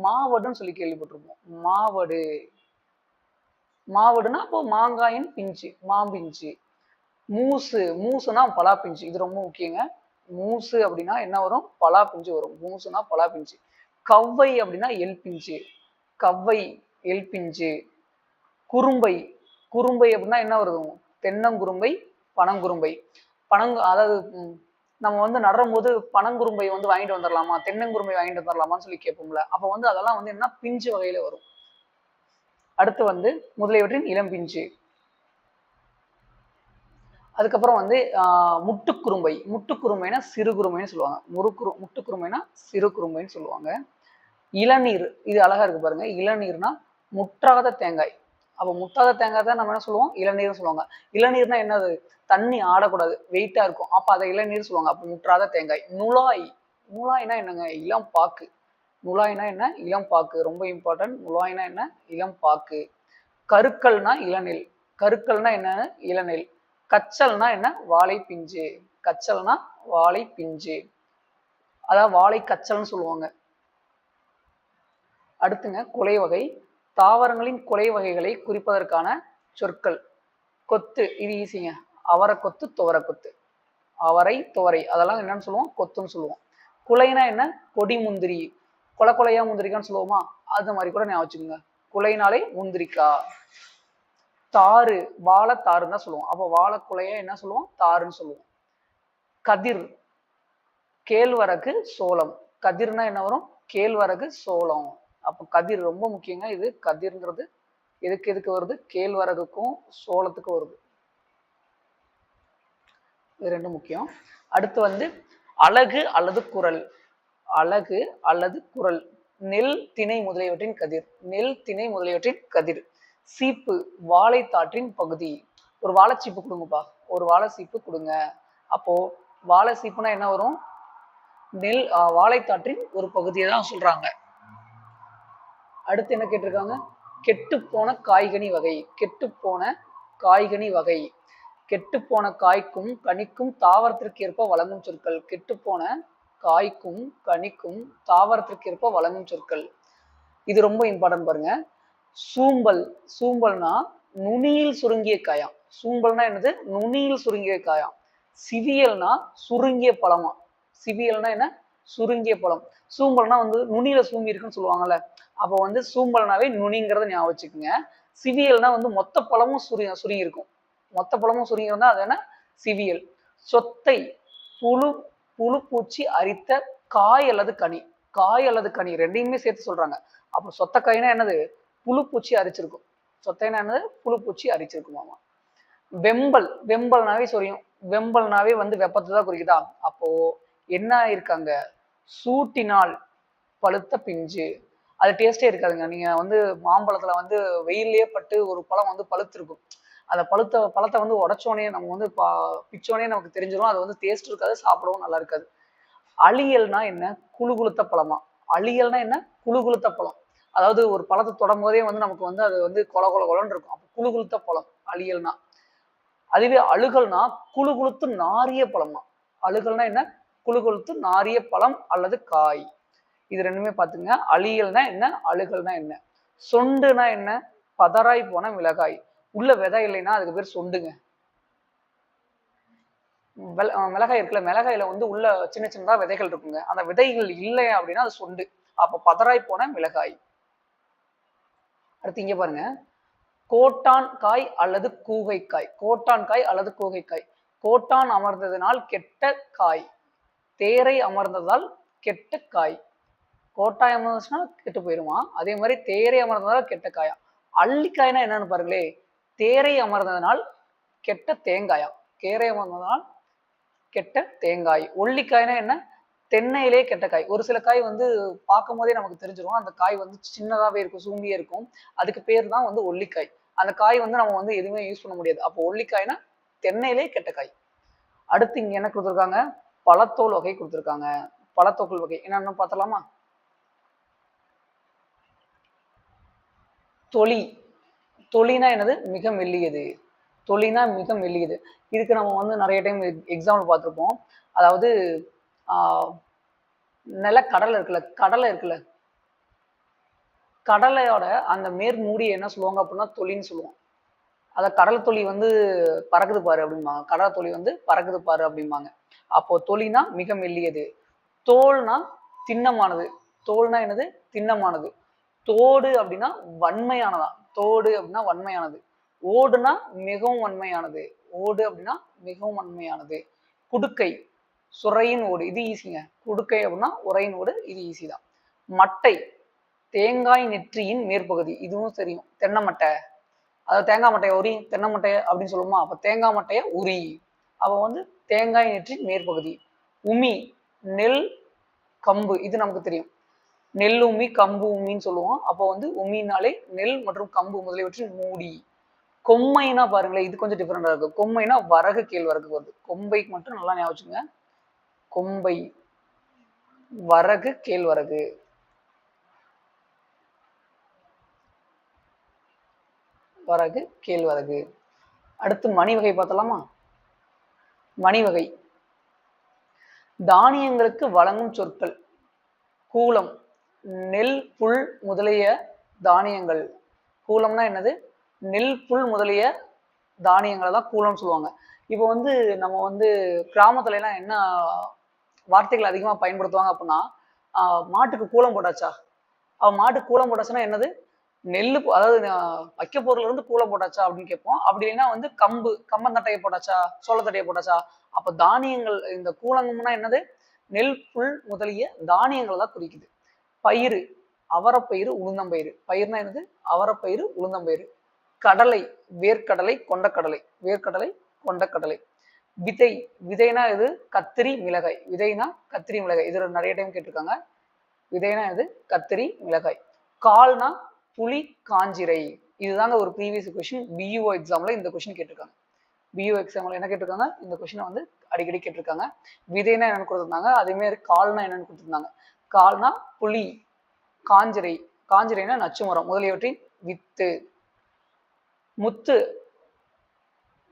மாவடுன்னு சொல்லி கேள்விப்பட்டிருப்போம். மாவடு, மாவடுனா அப்போ மாங்காயின் பிஞ்சு, மாம்பிஞ்சு. மூசு, மூசுனா பலாப்பிஞ்சு. இது ரொம்ப முக்கியங்க. மூசு அப்படின்னா என்ன வரும்? பலாப்பிஞ்சு வரும். மூசுனா பலாப்பிஞ்சு. கவ்வை அப்படின்னா எல் பிஞ்சு, கவ்வை எல் பிஞ்சு. குறும்பை, குறும்பை அப்படின்னா என்ன வருது? தென்னங்குறும்பை, பனங்குறும்பை. அதாவது நம்ம வந்து நடும் போது பனங்குறும்பை வந்து வாங்கிட்டு வந்துடலாமா, தென்னங்குறும்பை வாங்கிட்டு வந்துடலாமான்னு சொல்லி கேட்போம்ல. அப்போ வந்து அதெல்லாம் வந்து என்ன? பிஞ்சு வகையில வரும். அடுத்து வந்து முதலியவற்றின் இளம்பிஞ்சு. அதுக்கப்புறம் வந்து முட்டுக்குறும்பை. முட்டுக்குறும்பைனா சிறு குறும்பைன்னு சொல்லுவாங்க. முட்டுக்குறும்பைனா சிறு குறும்பைன்னு சொல்லுவாங்க. இளநீர், இது அழகா இருக்கு பாருங்க. இளநீர்னா முற்றாத தேங்காய். அப்போ முற்றாத தேங்காய் தான் நம்ம என்ன சொல்லுவோம்? இளநீர்னு சொல்லுவாங்க. இளநீர்னா என்னது? தண்ணி ஆடக்கூடாது, வெயிட்டா இருக்கும். அப்ப அதை இளநீர் சொல்லுவாங்க. அப்போ முற்றாத தேங்காய். நுழாய், நுழாய்னா என்னங்க? இளம் பாக்கு. நுழாய்னா என்ன? இளம் பாக்கு. ரொம்ப இம்பார்ட்டன்ட். நுழாய்னா என்ன? இளம் பாக்கு. கருக்கல்னா இளநெல். கருக்கல்னா என்ன? இளநெல். கச்சல்னா என்ன? வாழை பிஞ்சு. கச்சல்னா வாழை பிஞ்சு, அதாவது வாழை கச்சல்னு சொல்லுவாங்க. அடுத்துங்க கொலை வகை. தாவரங்களின் கொலை வகைகளை குறிப்பதற்கான சொற்கள். கொத்து, இது ஈஸிங்க. அவரை கொத்து, துவரை கொத்து. அவரை, துவரை, அதெல்லாம் என்னன்னு சொல்லுவோம்? கொத்துன்னு சொல்லுவோம். குலைனா என்ன? கொடி முந்திரி. கொலை கொலையா முந்திரிக்கான்னு சொல்லுவோமா? அது மாதிரி கூட ஞாபகம் வச்சுக்கோங்க. குலைனாலே முந்திரிக்கா. தாறு, வாழை தாருன்னு தான் சொல்லுவோம். அப்போ வாழை குலைய என்ன சொல்லுவோம்? தாருன்னு சொல்லுவோம். கதிர், கேழ்வரகு, சோளம். கதிர்னா என்ன வரும்? கேழ்வரகு, சோளம். அப்போ கதிர் ரொம்ப முக்கியங்க. இது கதிர்ங்கிறது எதுக்கு வருது? கேழ்வரகுக்கும் சோளத்துக்கும் வருது. இது ரெண்டும் முக்கியம். அடுத்து வந்து அலகு அல்லது குரல். அலகு அல்லது குரல். நெல், திணை முதலியவற்றின் கதிர். நெல், திணை முதலியவற்றின் கதிர். சீப்பு, வாழைத்தாற்றின் பகுதி. ஒரு வாழைச்சீப்பு கொடுங்கப்பா, ஒரு வாழைச்சீப்பு கொடுங்க. அப்போ வாழை சீப்புனா என்ன வரும்? நெல், வாழைத்தாற்றின் ஒரு பகுதியை தான் சொல்றாங்க. அடுத்து என்ன கேட்டிருக்காங்க? கெட்டுப்போன காய்கனி வகை. கெட்டுப்போன காய்கனி வகை. கெட்டுப்போன காய்க்கும் கனிக்கும் தாவரத்திற்கு ஏற்ப வழங்கும் சொற்கள். கெட்டுப்போன காய்க்கும் கனிக்கும் தாவரத்திற்கு ஏற்ப வழங்கும் சொற்கள். இது ரொம்ப இம்பார்ட்டன்ட் பாருங்க. சூம்பல், சூம்பல்னா நுனியில் சுருங்கிய காயாம். சூம்பல்னா என்னது? நுனியில் சுருங்கிய காயாம். சிவியல்னா சுருங்கிய பழமா. சிவியல்னா என்ன? சுருங்கிய பழம். சூம்பல்னா வந்து நுனியில சூம்பி இருக்குன்னு சொல்லுவாங்கல்ல. அப்போ வந்து சூம்பல்னாவே நுனிங்கிறத ஞாபகம் வச்சுக்கோங்க. சிவியல்னா வந்து மொத்த பழமும் சுருங்கி இருக்கும். மொத்த பழமும் சுருங்கி இருந்தா அது என்ன? சிவியல். சொத்தை, புழு பூச்சி அரித்த காய் அல்லது கனி. காய் அல்லது கனி ரெண்டையுமே சேர்த்து சொல்றாங்க. அப்போ சொத்தக்காய்னா என்னது? புழு பூச்சி அரிச்சிருக்கும். சொத்தைனா என்னது? புழு பூச்சி அரிச்சிருக்குமாமா. வெம்பல், வெம்பல்னாவே சொரியும். வெம்பல்னாவே வந்து வெப்பத்தை தான் குறிக்குதா? அப்போ என்ன இருக்காங்க? சூட்டினால் பழுத்த பிஞ்சு. அது டேஸ்டே இருக்காதுங்க. நீங்க வந்து மாம்பழத்துல வந்து வெயிலே பட்டு ஒரு பழம் வந்து பழுத்திருக்கும். அந்த பழத்தை வந்து உடைச்சோடனே நம்ம வந்து பிச்சோடனே நமக்கு தெரிஞ்சிடும். அது வந்து டேஸ்ட் இருக்காது, சாப்பிடவும் நல்லா இருக்காது. அழியல்னா என்ன? குழுகுழுத்த பழமா? அழியல்னா என்ன? குழுகுழுத்த பழம். அதாவது ஒரு பழத்தை தொடும் போதே வந்து நமக்கு வந்து அது வந்து கொல கொல கொலன்னு இருக்கும். அப்போ குழுகுழுத்த பழம் அழியல்னா. அதுவே அழுகல்னா குழுகுழுத்து நாரிய பழமா? அழுகல்னா என்ன? குழுகுழுத்து நாரிய பழம் அல்லது காய். இது ரெண்டுமே பாத்துங்க. அழியல்னா என்ன? அழுகல்னா என்ன? சொண்டுனா என்ன? பதறாய் போன மிளகாய். உள்ள விதை இல்லைன்னா அதுக்கு பேர் சொண்டுங்க. மிளகாய் இருக்குல்ல, மிளகாயில வந்து உள்ள சின்ன சின்னதா விதைகள் இருக்குங்க. அந்த விதைகள் இல்லை அப்படின்னா அது சொண்டு. அப்ப பதறாய் போன மிளகாய். அடுத்து இங்க பாருங்க, கோட்டான் காய் அல்லது கூகைக்காய். கோட்டான் காய் அல்லது கூகைக்காய். கோட்டான் அமர்ந்ததினால் கெட்ட காய், தேரை அமர்ந்ததால் கெட்ட காய். கோட்டாய் அமர்ந்துச்சுன்னா கெட்டு போயிருமா? அதே மாதிரி தேரை அமர்ந்ததால் கெட்ட காயா? அள்ளிக்காய்னா என்னன்னு பாருங்களே, தேரை அமர்ந்ததனால் கெட்ட தேங்காயா? தேரை அமர்ந்ததனால் கெட்ட தேங்காய். ஒல்லிக்காய்னா என்ன? தென்னையிலே கெட்ட காய். ஒரு சில காய் வந்து பார்க்கும் போதே நமக்கு தெரிஞ்சிடும். அந்த காய் வந்து சின்னதாவே இருக்கும், சூம்பியே இருக்கும். அதுக்கு பேர் தான் வந்து ஒல்லிக்காய். அந்த காய் வந்து நம்ம வந்து எதுவுமே யூஸ் பண்ண முடியாது. அப்போ ஒல்லிக்காய்னா தென்னையிலே கெட்ட காய். அடுத்து இங்க என்ன கொடுத்துருக்காங்க? பழத்தோல் வகை கொடுத்துருக்காங்க. பழத்தோல் வகை என்னன்னு பார்த்தலாமா? தொலி. தொலினா என்னது? மிக மெல்லியது. தொலினா மிக மெல்லியது. இதுக்கு நம்ம வந்து நிறைய டைம் எக்ஸாம்பிள் பார்த்துருப்போம். அதாவது நிலக்கடலை இருக்குல்ல, கடலை இருக்குல்ல, கடலையோட அந்த மேற்மூடி என்ன சொல்லுவாங்க அப்படின்னா தொலின்னு சொல்லுவோம். அத கடலை தொலி வந்து பறக்குது பாரு அப்படிம்பாங்க. கடலை தொலி வந்து பறக்குது பாரு அப்படிம்பாங்க. அப்போ தொலினா மிக மெல்லியது. தோல்னா திண்ணமானது. தோல்னா என்னது? திண்ணமானது. தோடு அப்படின்னா வன்மையானதா? தோடு அப்படின்னா வன்மையானது. ஓடுனா மிகவும் வன்மையானது. ஓடு அப்படின்னா மிகவும் வன்மையானது. குடுக்கை, சுரையின் ஓடு, இது ஈஸிங்க. குடுக்கை அப்படின்னா உரையின் ஓடு, இது ஈஸி தான். மட்டை, தேங்காய் நெற்றியின் மேற்பகுதி, இதுவும் தெரியும். தென்னை மட்டை, அதாவது தேங்காய் மட்டையை உரி, தென்னை மட்டையை அப்படின்னு சொல்லுமா? அப்ப தேங்காய் மட்டையை உரி. அவ வந்து தேங்காய் நெற்றி மேற்பகுதி. உமி, நெல், கம்பு, இது நமக்கு தெரியும். நெல் உமி, கம்பு உமின்னு சொல்லுவோம். அப்போ வந்து உமினாலே நெல் மற்றும் கம்பு முதலியவற்றின் மூடி. கொம்மைனா பாருங்களேன், இது கொஞ்சம் டிஃபரெண்டா இருக்கு. கொம்மைனா வரகு கேழ்வரகு வருது. கொம்பைக்கு மட்டும் நல்லா ஞாபகம் வச்சுங்க. கொம்பை, வரகு கேழ்வரகு. வரகு கேழ்வரகு. அடுத்து மணி வகை பார்த்தலாமா? மணி வகை தானியங்களுக்கு வழங்கும் சொற்கள். கூலம், நெல், புல் முதலிய தானியங்கள். கூலம்னா என்னது? நெல், புல் முதலிய தானியங்களை தான் கூலம் சொல்லுவாங்க. இப்போ வந்து நம்ம வந்து கிராமத்துல எல்லாம் என்ன வார்த்தைகள் அதிகமா பயன்படுத்துவாங்க அப்படின்னா, மாட்டுக்கு கூலம் போட்டாச்சா? மாட்டுக்கு கூலம் போட்டாச்சுன்னா என்னது? நெல்லு, அதாவது வைக்க பொருள்ல இருந்து கூலம் போட்டாச்சா அப்படின்னு கேட்போம். அப்படி இல்லைன்னா வந்து கம்பு, கம்பந்தட்டையை போட்டாச்சா, சோளத்தட்டையை போட்டாச்சா? அப்ப தானியங்கள், இந்த கூலங்கம்னா என்னது? நெல், புல் முதலிய தானியங்களை தான் குறிக்குது. பயிறு, அவரப்பயிறு, உளுந்தம்பயிறு. பயிர்னா என்னது? அவரப்பயிறு, உளுந்தம்பயிறு. கடலை, வேர்க்கடலை, கொண்டக்கடலை. வேர்க்கடலை, கொண்டக்கடலை. விதை, விதைனா இது கத்திரி மிளகாய். விதைனா கத்திரி மிளகாய். இதுல நிறைய டைம் கேட்டிருக்காங்க. விதைனா இது கத்திரி மிளகாய். கால்னா புலி, காஞ்சிரை. இதுதாங்க ஒரு ப்ரீவியஸ் கொஸ்டின். பியூஓ எக்ஸாம்ல இந்த கொஸ்டின் கேட்டிருக்காங்க. பியூஓ எக்ஸாம்ல என்ன கேட்டிருக்காங்க? இந்த கொஸ்டினை வந்து அடிக்கடி கேட்டிருக்காங்க. விதைனா என்னன்னு கொடுத்துருந்தாங்க. அதே மாதிரி கால்னா என்னன்னு கொடுத்துருந்தாங்க. கால்னா புலி, காஞ்சிரை, காஞ்சிரைனா நச்சு மரம் முதலியவற்றின் வித்து. முத்து,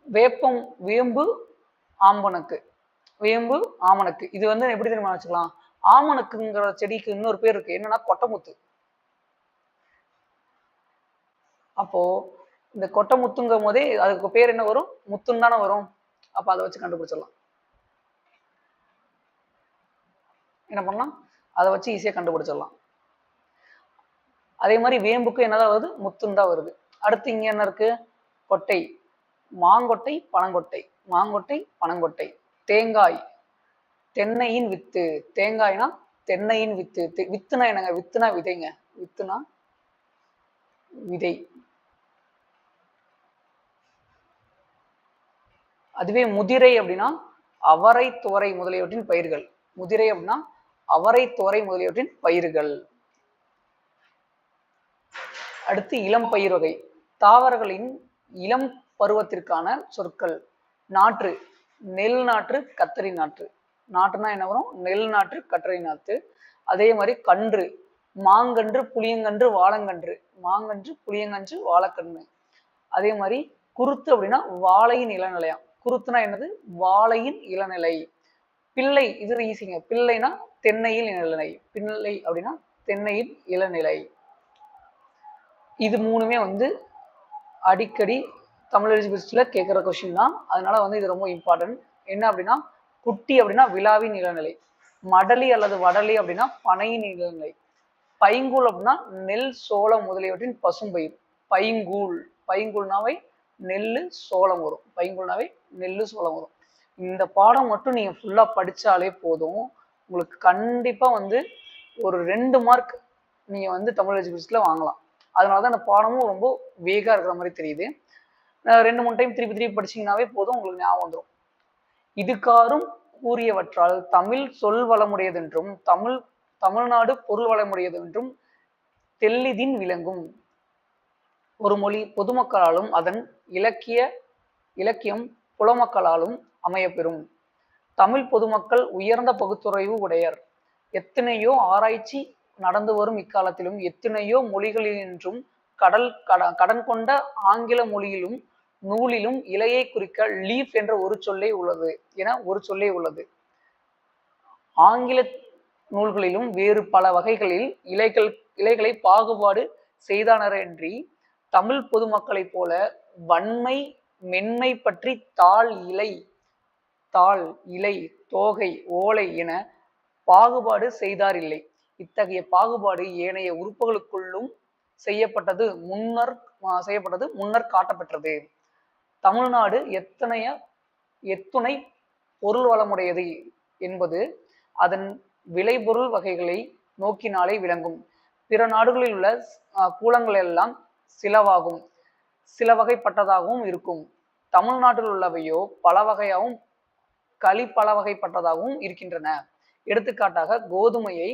வேப்பம், வேம்பு, ஆம்பனுக்கு. வேம்பு, ஆமணக்கு. இது வந்து எப்படி தெரியுமா வச்சுக்கலாம்? ஆமணக்குங்கிற செடிக்கு இன்னொரு பேர் இருக்கு. என்னன்னா கொட்டமுத்து. அப்போ இந்த கொட்டமுத்துங்கும் போதே அதுக்கு பேர் என்ன வரும்? முத்துன்னு தானே வரும். அப்ப அதை வச்சு கண்டுபிடிச்சிடலாம். என்ன பண்ணலாம்? அதை வச்சு ஈஸியா கண்டுபிடிச்சிடலாம். அதே மாதிரி வேம்புக்கு என்னதான் வருது? முத்துன்னு தான் வருது. அடுத்து இங்க என்ன இருக்கு? கொட்டை, மாங்கொட்டை, பனங்கொட்டை. மாங்கொட்டை, பனங்கொட்டை. தேங்காய், தென்னையின் வித்து. தேங்காய்னா தென்னையின் வித்து. வித்துனா என்னங்க? வித்துனா விதைங்க. வித்துனா விதை. அதுவே முதிரை அப்படின்னா அவரை, துவரை முதலியவற்றின் பயிர்கள். முதிரை அப்படின்னா அவரை, துவரை முதலியவற்றின் பயிர்கள். அடுத்து இளம் பயிர் வகை. தாவரங்களின் இளம் பருவத்திற்கான சொற்கள். நாற்று, நெல் நாற்று, கத்தரி நாற்று. நாட்டுனா என்ன வரும்? நெல் நாற்று, கற்றரி நாற்று. அதே மாதிரி கன்று, மாங்கன்று, புளியங்கன்று, வாழங்கன்று. மாங்கன்று, புளியங்கன்று, வாழைக்கன்று. அதே மாதிரி குருத்து அப்படின்னா வாழையின் இளநிலையாம். குருத்துனா என்னது? வாழையின் இளநிலை. பிள்ளை, இது ஈஸிங்க. பிள்ளைனா தென்னையில் இளநிலை. பிள்ளை அப்படின்னா தென்னையின் இளநிலை. இது மூணுமே வந்து அடிக்கடி தமிழ் எலிஜிபிலிட்டியில கேட்குற கொஸ்டின் தான். அதனால வந்து இது ரொம்ப இம்பார்ட்டன்ட். என்ன அப்படின்னா குட்டி அப்படின்னா விழாவின் இளநிலை. மடலி அல்லது வடலி அப்படின்னா பனையின் இளநிலை. பைங்கூழ் அப்படின்னா நெல், சோளம் முதலியவற்றின் பசும்பயிர். பைங்கூழ், பைங்கூழ்னாவே நெல், சோளம் வரும். பைங்கூழ்னாவே நெல், சோளம் வரும். இந்த பாடம் மட்டும் நீங்க ஃபுல்லா படிச்சாலே போதும், உங்களுக்கு கண்டிப்பா வந்து ஒரு 2 மார்க் நீங்க வந்து தமிழ் எலிஜிபிலிட்டியில வாங்கலாம். அதனாலதான் இந்த பாடமும் ரொம்ப வேகா இருக்கிற மாதிரி தெரியுது. 2-3 டைம் திருப்பி திருப்பி படிச்சீங்கன்னாவே போதும், உங்களுக்கு ஞாபகம் வந்துடும். இதுகாரும் கூறியவற்றால் தமிழ் சொல் வளமுடையதென்றும் தமிழ்நாடு பொருள் வளமுடையதென்றும் தெல்லிதின் விளங்கும். ஒரு மொழி பொதுமக்களாலும் அதன் இலக்கியம் புலமக்களாலும் அமையப்பெறும். தமிழ் பொதுமக்கள் உயர்ந்த பகுத்துறைவு உடையர். எத்தனையோ ஆராய்ச்சி நடந்து வரும் இக்காலத்திலும் எத்தனையோ மொழிகளினின்றும் கடன் கொண்ட ஆங்கில மொழியிலும் நூலிலும் இலையை குறிக்க லீஃப் என்ற ஒரு சொல்லே உள்ளது. ஆங்கில நூல்களிலும் வேறு பல வகைகளில் இலைகளை பாகுபாடு செய்தானரன்றி தமிழ் பொதுமக்களைப் போல வன்மை மென்மை பற்றி தாள், இலை, தோகை, ஓலை என பாகுபாடு செய்தார் இல்லை. இத்தகைய பாகுபாடு ஏனைய உறுப்புகளுக்குள்ளும் செய்யப்பட்டது முன்னர் காட்டப்பெற்றது. தமிழ்நாடு எத்துணை பொருள் வளமுடையது என்பது அதன் விளைபொருள் வகைகளை நோக்கினாலே விளங்கும். பிற நாடுகளில் உள்ள கூலங்கள் எல்லாம் சிலவாகும், சில வகைப்பட்டதாகவும் இருக்கும். தமிழ்நாட்டில் உள்ளவையோ பல வகையாகவும் பல வகைப்பட்டதாகவும் இருக்கின்றன. எடுத்துக்காட்டாக கோதுமையை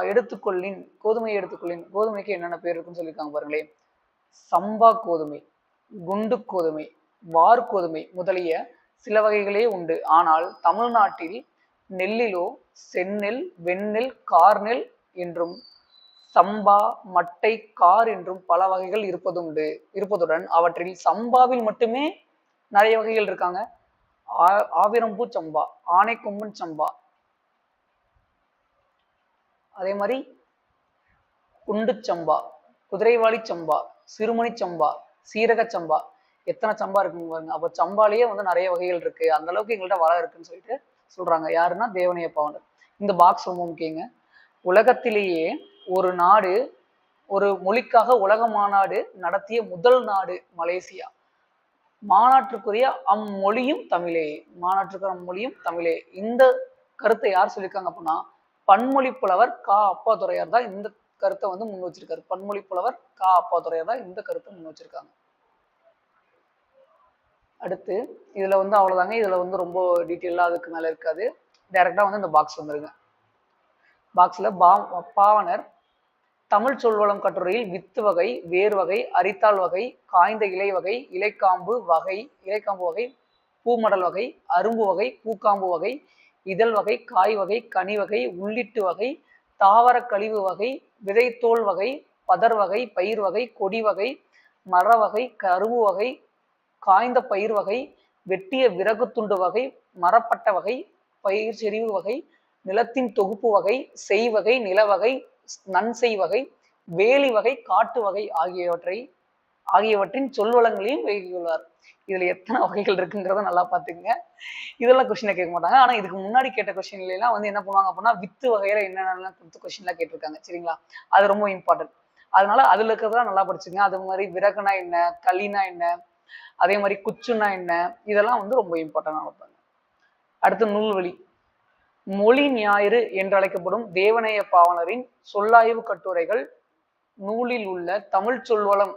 எடுத்துக்கொள்ளின். கோதுமைக்கு என்னென்ன பேர் இருக்குன்னு சொல்லியிருக்காங்க பாருங்களேன். சம்பா கோதுமை, குண்டு கோதுமை, வார் கோதுமை முதலிய சில வகைகளே உண்டு. ஆனால் தமிழ்நாட்டில் நெல்லிலோ செந்நெல், வெண்ணெல், கார்நெல் என்றும் சம்பா, மட்டை, கார் என்றும் பல வகைகள் இருப்பதுடன் அவற்றில் சம்பாவில் மட்டுமே நிறைய வகைகள் இருக்காங்க. ஆவிரம்பூ சம்பா, ஆனைக்கொம்பன் சம்பா, அதே மாதிரி குண்டு சம்பா, குதிரைவாளி சம்பா, சிறுமணி சம்பா, சீரக சம்பா. எத்தனை சம்பா இருக்குங்க பாருங்க. அப்போ சம்பாலேயே வந்து நிறைய வகைகள் இருக்கு. அந்த அளவுக்கு எங்கள்கிட்ட வளம் இருக்குன்னு சொல்லிட்டு சொல்றாங்க. யாருன்னா தேவனைய பாவனர். இந்த பாக்ஸ் ரொம்ப முக்கியங்க. உலகத்திலேயே ஒரு மொழிக்காக உலக மாநாடு நடத்திய முதல் நாடு மலேசியா. மாநாட்டுக்குரிய அம்மொழியும் தமிழே. இந்த கருத்தை யார் சொல்லியிருக்காங்க அப்படின்னா பன்மொழி புலவர் கா அப்பாதுரையார் தான் இந்த கருத்தை வந்து முன் வச்சிருக்காரு. பன்மொழி புலவர் கா அப்பாதுரையார் தான் இந்த கருத்தை முன் வச்சிருக்காங்க. அடுத்து இதுல வந்து அவ்வளவுதாங்க. இதுல வந்து ரொம்ப டீட்டெயிலா அதுக்கு மேல இருக்காது. டைரக்டா வந்து இந்த பாக்ஸ் வந்துருங்க. பாக்ஸ்ல பாவனர் தமிழ் சொல்வளம் கட்டுரையில் வித்து வகை, வேர் வகை, அரித்தாள் வகை, காய்ந்த இலை வகை, இலைக்காம்பு வகை, பூமடல் வகை, அரும்பு வகை, பூக்காம்பு வகை, இதழ் வகை, காய் வகை, கனி வகை, உள்ளிட்டு வகை, தாவர கழிவு வகை, விதைத்தோல் வகை, பதர் வகை, பயிர் வகை, கொடி வகை, மர வகை, கரும்பு வகை, காய்ந்த பயிர் வகை, வெட்டிய விறகு துண்டு வகை, மரப்பட்ட வகை, பயிர் செறிவு வகை, நிலத்தின் தொகுப்பு வகை, செய்வகை, நிலவகை, நன்செய் வகை, வேலி வகை, காட்டு வகை ஆகியவற்றின் சொல்வளங்களையும் வெளியுள்ளார். இதுல எத்தனை வகைகள் இருக்குங்கிறத நல்லா பாத்துக்கங்க. இதெல்லாம் கொஸ்டினை கேட்க மாட்டாங்க. ஆனா இதுக்கு முன்னாடி கேட்ட கொஸ்டின்ல எல்லாம் வந்து என்ன பண்ணுவாங்க அப்படின்னா வித்து வகையில என்னென்ன கொஸ்டின் எல்லாம் கேட்டிருக்காங்க. சரிங்களா? அது ரொம்ப இம்பார்ட்டன்ட். அதனால அதுல இருக்கிறதெல்லாம் நல்லா படிச்சுங்க. அது மாதிரி விறகுனா என்ன, களினா என்ன, அதே மாதிரி குச்சுன்னா என்ன, இதெல்லாம் வந்து ரொம்ப இம்பார்ட்டன்ட் வைப்பாங்க. அடுத்து நூல்வழி. மொழி ஞாயிறு என்றழைக்கப்படும் தேவநேய பாவனரின் சொல்லாய்வு கட்டுரைகள் நூலில் உள்ள தமிழ் சொல்வளம்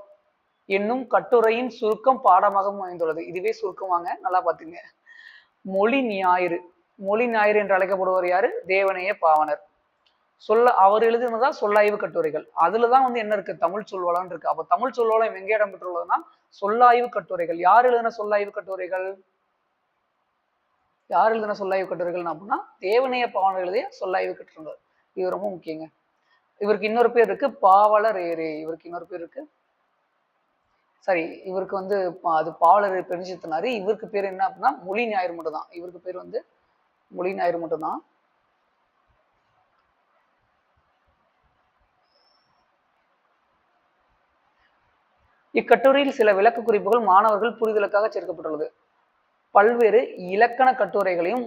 என்னும் கட்டுரையின் சுருக்கம் பாடமாக அமைந்துள்ளது. இதுவே சுருக்கமாங்க, நல்லா பாத்துங்க. மொழி ஞாயிறு என்று அழைக்கப்படுவர் யாரு? தேவநேய பாவனர். அவர் எழுதினதா சொல்லாய்வு கட்டுரைகள். அதுலதான் வந்து என்ன இருக்கு? தமிழ் சொல்வளம் இருக்கு. அப்ப தமிழ் சொல்வளம் எங்கே இடம் பெற்றுள்ளதுன்னா சொல்லாய்வு கட்டுரைகள். யார் எழுதின சொல்லாய்வு கட்டுரைகள்? யார் எழுதின சொல்லாய்வு கட்டுரைகள் அப்படின்னா தேவநேய பாவாணர் எழுதிய சொல்லாய்வு கட்டுரைகள். இது ரொம்ப முக்கியங்க. இவருக்கு இன்னொரு பேர் இருக்கு, பாவலரேறு. இவருக்கு இன்னொரு பேர் இருக்கு, சரி இவருக்கு வந்து அது பாவலர் பெருஞ்சித்தனாரு. இவருக்கு பேர் என்ன அப்படின்னா மொழி ஞாயிறு மட்டும் தான். இவருக்கு பேர் வந்து மொழி ஞாயிறு மட்டும் தான். இக்கட்டுரையில் சில விளக்க குறிப்புகள் மாணவர்கள் புரிதலுக்காக சேர்க்கப்பட்டுள்ளது. பல்வேறு இலக்கண கட்டுரைகளையும்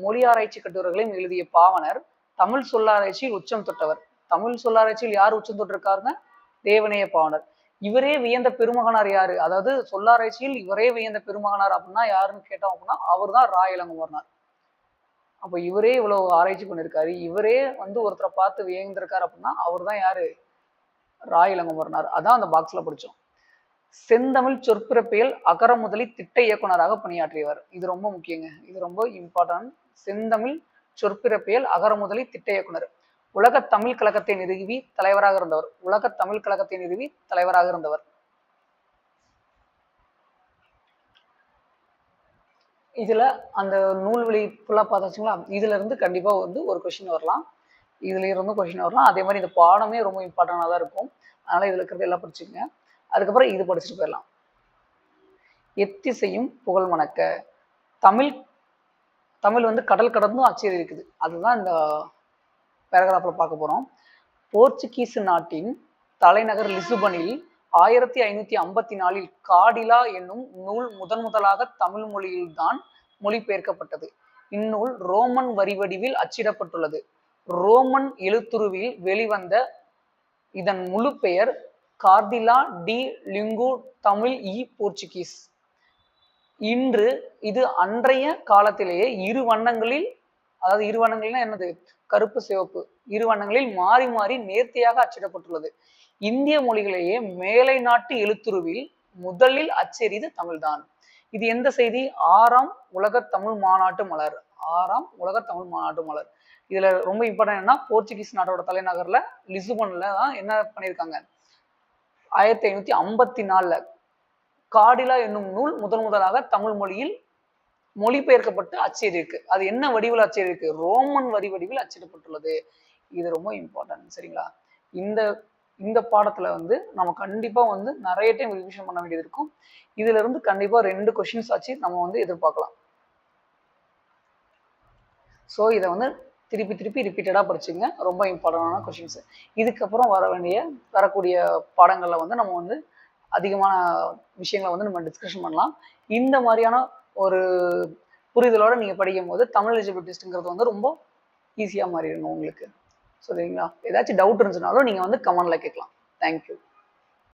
மொழி ஆராய்ச்சி கட்டுரைகளையும் எழுதிய பாவனர் தமிழ் சொல்லாராய்ச்சியில் உச்சம் தொட்டவர். தமிழ் சொல்லாராய்ச்சியில் யார் உச்சம் தொட்டிருக்காருங்க? தேவநேய பாவனர். இவரே வியந்த பெருமகனார் யாரு? அதாவது சொல்லாராய்ச்சியில் இவரே வியந்த பெருமகனார் அப்படின்னா யாருன்னு கேட்டோம் அப்படின்னா அவர் தான் ரா இளங்குமரனார். அப்ப இவரே இவ்வளவு ஆராய்ச்சி பண்ணிருக்காரு, இவரே வந்து ஒருத்தரை பார்த்து வியந்திருக்காரு அப்படின்னா அவர் தான் யாரு? ரா இளங்குமரனார். அதான் அந்த பாக்ஸ்ல படிச்சோம். செந்தமிழ் சொற்பிறப்பியல் அகர முதலி திட்ட இயக்குனராக பணியாற்றியவர். இது ரொம்ப முக்கியங்க, இது ரொம்ப இம்பார்ட்டன்ட். செந்தமிழ் சொற்பிறப்பியல் அகர முதலி திட்ட இயக்குனர். உலக தமிழ் கழகத்தை நிறுவி தலைவராக இருந்தவர். உலக தமிழ் கழகத்தை நிறுவி தலைவராக இருந்தவர். இதுல அந்த நூல்வெளி ஃபுல்லா பார்த்தாச்சுங்களா? இதுல இருந்து கண்டிப்பா வந்து ஒரு கொஸ்டின் வரலாம், இதுல இருந்து கொஸ்டின் வரலாம். அதே மாதிரி இந்த பாடமே ரொம்ப இம்பார்ட்டண்டா தான் இருக்கும். அதனால இதுல இருக்கிறது எல்லாம் படிச்சுங்க. அதுக்கப்புறம் இது படிச்சுட்டு போயிடலாம். எத்திசையும் புகழ் மணக்க. தமிழ் தமிழ் வந்து கடல் கடந்தும் அச்சேரி இருக்குது. அதுதான் இந்த பேராகிராஃப்ல பார்க்க போறோம். போர்ச்சுகீசு நாட்டின் தலைநகர் லிசுபனில் 1554 காடிலா என்னும் நூல் முதலாக தமிழ் மொழியில்தான் மொழிபெயர்க்கப்பட்டது. இந்நூல் ரோமன் வரிவடிவில் அச்சிடப்பட்டுள்ளது. ரோமன் எழுத்துருவில் வெளிவந்த இதன் முழு பெயர் கார்டிலா டி லிங்கு தமிழ் போர்ச்சுகீஸ். இன்று இது அன்றைய காலத்திலேயே இரு வண்ணங்களில், அதாவது இரு வண்ணங்கள்னா என்னது? கருப்பு சிவப்பு இரு வண்ணங்களில் மாறி மாறி நேர்த்தியாக அச்சிடப்பட்டுள்ளது. இந்திய மொழிகளிலேயே மேலை நாட்டு எழுத்துருவில் முதலில் அச்செறிது தமிழ்தான். இது எந்த செய்தி? 6ஆம் உலக தமிழ் மாநாட்டு மலர். 6ஆம் உலக தமிழ் மாநாட்டு மலர். இதுல ரொம்ப இம்பார்ட்டன் என்ன? போர்ச்சுகீஸ் நாட்டோட தலைநகர்ல லிசுபன்ல தான் என்ன பண்ணியிருக்காங்க, 1554 காடிலா என்னும் நூல் முதலாக தமிழ் மொழியில் மொழிபெயர்க்கப்பட்டு அச்சேரி இருக்கு. அது என்ன வடிவில் அச்சேரி இருக்கு? ரோமன் வடிவில் அச்சிடப்பட்டுள்ளது. இது ரொம்ப இம்பார்ட்டன்ட். சரிங்களா? இந்த பாடத்துல வந்து நம்ம கண்டிப்பா வந்து நிறைய டைம் ரிவிஷன் பண்ண வேண்டியது இருக்கும். இதுல இருந்து கண்டிப்பா 2 கொஸ்டின்ஸ் ஆச்சு நம்ம வந்து எதிர்பார்க்கலாம். ஸோ இதை வந்து திருப்பி ரிப்பீட்டடா படிச்சுங்க. ரொம்ப இம்பார்ட்டன்டான கொஸ்டின்ஸ். இதுக்கப்புறம் வரக்கூடிய பாடங்கள்ல வந்து நம்ம வந்து அதிகமான விஷயங்களை வந்து நம்ம டிஸ்கஷன் பண்ணலாம். இந்த மாதிரியான ஒரு புரிதலோட நீங்க படிக்கும் போது தமிழ் எலிஜிபிலிட்டி டெஸ்ட்ங்கிறது வந்து ரொம்ப ஈஸியா மாறிடுங்க உங்களுக்கு. சரிங்களா? ஏதாச்சும் டவுட் இருந்துச்சுனாலும் நீங்க வந்து கமெண்ட்ல கேட்கலாம். தேங்க்யூ.